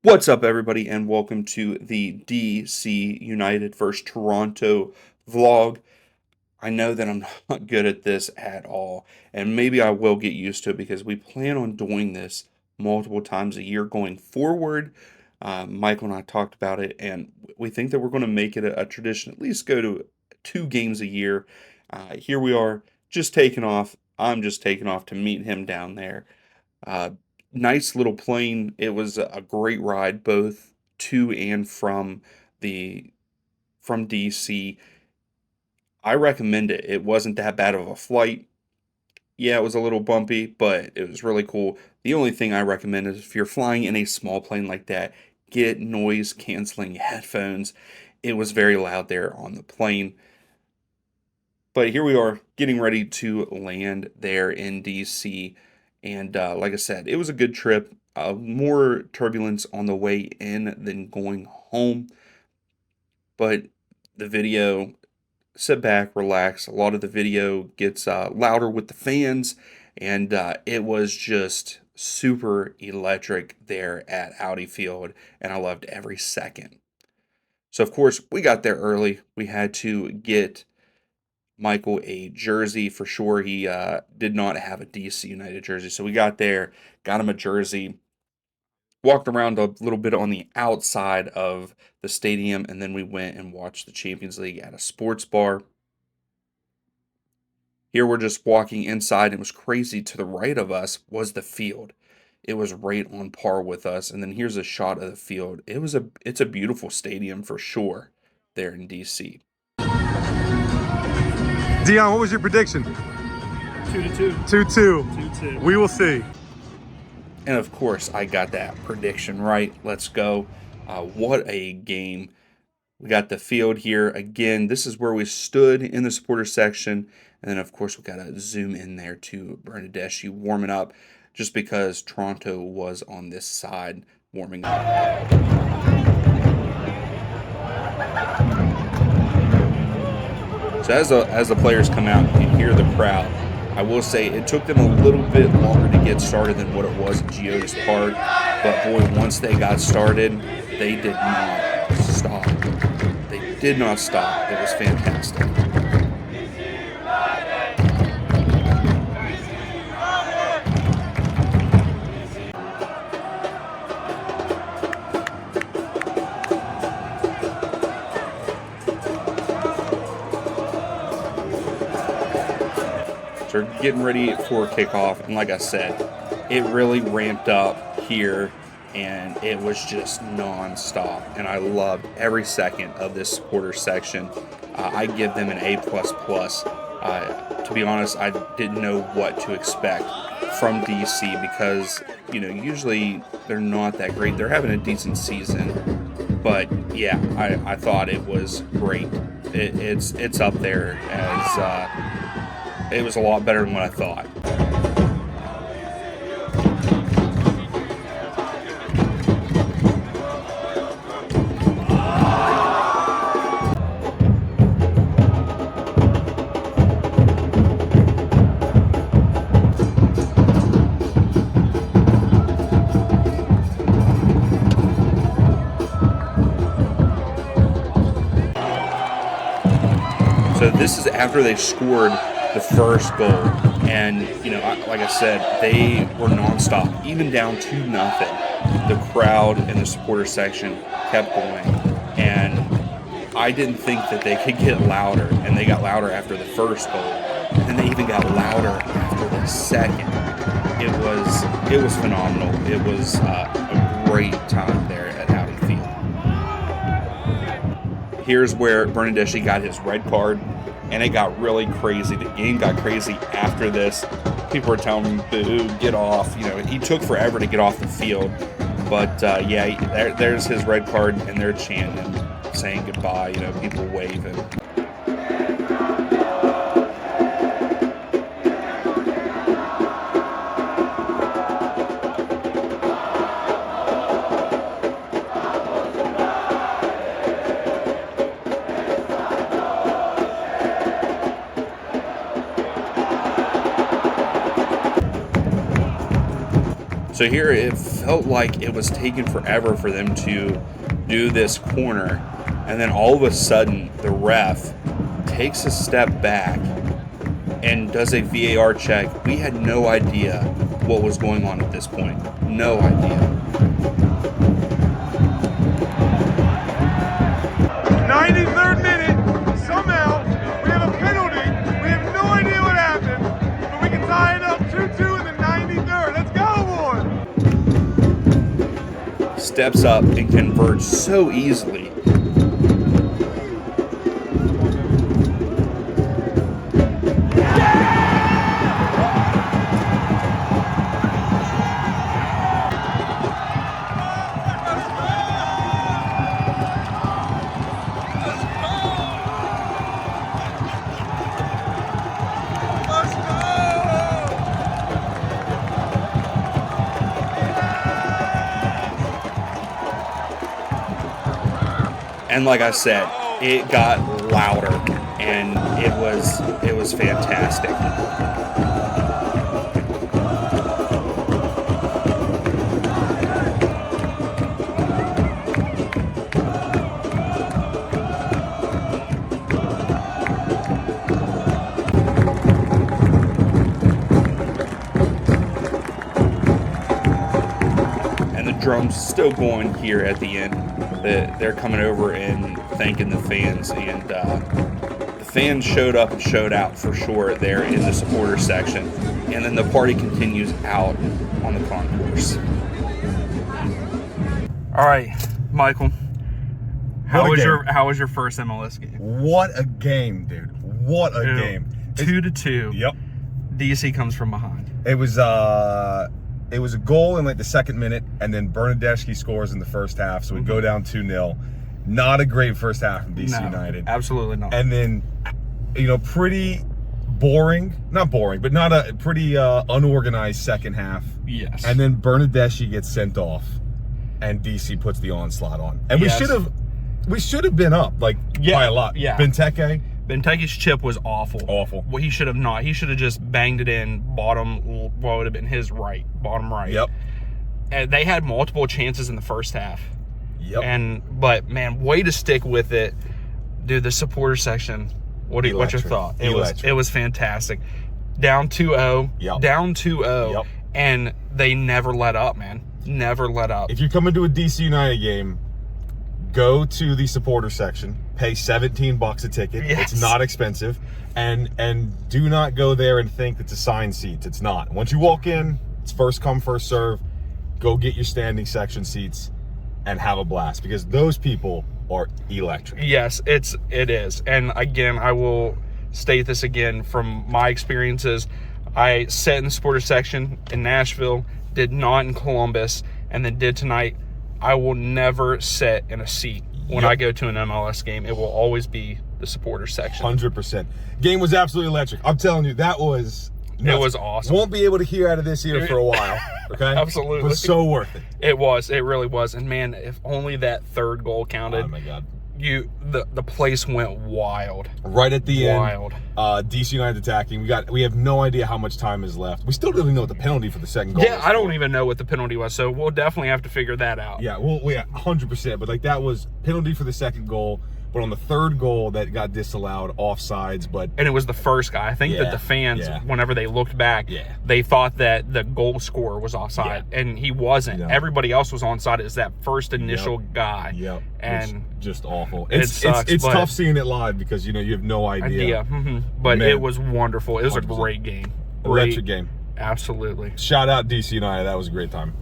What's up, everybody, and welcome to the DC United vs. Toronto vlog. I know that I'm not good at this at all, and maybe I will get used to it because we plan on doing this multiple times a year going forward. Michael and I talked about it, and we think that we're going to make it a tradition, at least go to 2 games a year. Here we are, just taking off. I'm just taking off to meet him down there. Uh, Nice little plane. It was a great ride both to and the from DC. I recommend it. It wasn't that bad of a flight. Yeah, it was a little bumpy, but it was really cool. The only thing I recommend is if you're flying in a small plane like that, get noise canceling headphones. It was very loud there on the plane. But here we are getting ready to land there in DC. And like I said, it was a good trip. More turbulence on the way in than going home. But the video, sit back, relax. A lot of the video gets louder with the fans. And it was just super electric there at Audi Field. And I loved every second. So, of course, we got there early. We had to get Michael a jersey for sure. He did not have a DC United jersey. So we got there, got him a jersey, walked around a little bit on the outside of the stadium, and then we went and watched the Champions League at a sports bar. Here we're just walking inside. It was crazy. To the right of us was the field. It was right on par with us. And then here's a shot of the field. It's a beautiful stadium for sure there in DC. Dion, what was your prediction? 2-2. 2-2. 2-2. We will see. And of course, I got that prediction right. Let's go. What a game. We got the field here. Again, this is where we stood in the supporter section. And then, of course, we got to zoom in there to Bernardeschi warming up just because Toronto was on this side warming up. So as the players come out, you can hear the crowd. I will say it took them a little bit longer to get started than what it was at Geodis Park. But boy, once they got started, they did not stop. They did not stop. It was fantastic. So we're getting ready for kickoff, and like I said, it really ramped up here, and it was just non-stop, and I loved every second of this supporter section. I give them an A++. To be honest, I didn't know what to expect from DC because, usually they're not that great. They're having a decent season, but yeah, I thought it was great. It's up there as it was a lot better than what I thought. So this is after they scored the first goal, and like I said, they were nonstop, even down 2-0. The crowd in the supporter section kept going, and I didn't think that they could get louder, and they got louder after the first goal, and then they even got louder after the second. It was phenomenal. It was a great time there at Audi Field. Here's where Bernardeschi got his red card. And it got really crazy. The game got crazy after this. People were telling him, boo, get off. He took forever to get off the field. But, there's his red card, and they're chanting, saying goodbye. People waving. So here it felt like it was taking forever for them to do this corner. And then all of a sudden, the ref takes a step back and does a VAR check. We had no idea what was going on at this point. No idea. 93rd minute, somehow, we have a penalty. We have no idea what happened, but we can tie it up 2-2 in the 93rd. Let's go, boys! Steps up and converts so easily. And like I said, it got louder, and it was fantastic. And the drums still going here at the end. They're coming over and thanking the fans, and the fans showed up and showed out for sure there in the supporter section, and then the party continues out on the concourse. All right, Michael, how was your first MLS game? What a game, dude! What a game! 2-2. Yep. DC comes from behind. It was a goal in like the second minute, and then Bernadeschi scores in the first half, so we go down 2-0. Not a great first half from DC United. Absolutely not. And then, pretty boring. Not boring, but not a pretty unorganized second half. Yes. And then Bernadeschi gets sent off, and DC puts the onslaught on. And we should have been up by a lot. Yeah. Benteke's chip was awful. Awful. Well, he should have not. He should have just banged it in bottom, what would have been his bottom right. Yep. And they had multiple chances in the first half. Yep. But man, way to stick with it, dude. The supporter section. What's your thought? It was fantastic. Down 2-0. Yep. Down 2-0. Yep. And they never let up, man. Never let up. If you're coming to a DC United game, go to the supporter section. Pay $17 a ticket. Yes. It's not expensive, and do not go there and think it's assigned seats. It's not. Once you walk in, it's first come, first serve. Go get your standing section seats and have a blast, because those people are electric. Yes, it is. And again, I will state this again from my experiences. I sat in the supporter section in Nashville, did not in Columbus, and then did tonight. I will never sit in a seat when I go to an MLS game. It will always be the supporter section. 100%. Game was absolutely electric. I'm telling you, that was nuts. It was awesome. Won't be able to hear out of this ear for a while. Okay? Absolutely. It was so worth it. It was. It really was. And man, if only that third goal counted. Oh my God. The place went wild. Right at the Wild. end, DC United attacking. We have no idea how much time is left. We still don't even know what the penalty for the second goal Yeah, was I don't even know what the penalty was, so we'll definitely have to figure that out. Yeah, well, 100%. But that was penalty for the second goal. But on the third goal, that got disallowed, offsides. But And it was the first guy. I think that the fans, whenever they looked back, they thought that the goal scorer was offside, and he wasn't. No. Everybody else was onside. It was that first initial guy. Yep. And just awful. It sucks, it's but- tough seeing it live because you have no idea. But Man. it was wonderful. It was a 100%. great game. Electric game. Absolutely. Shout out DC United. That was a great time.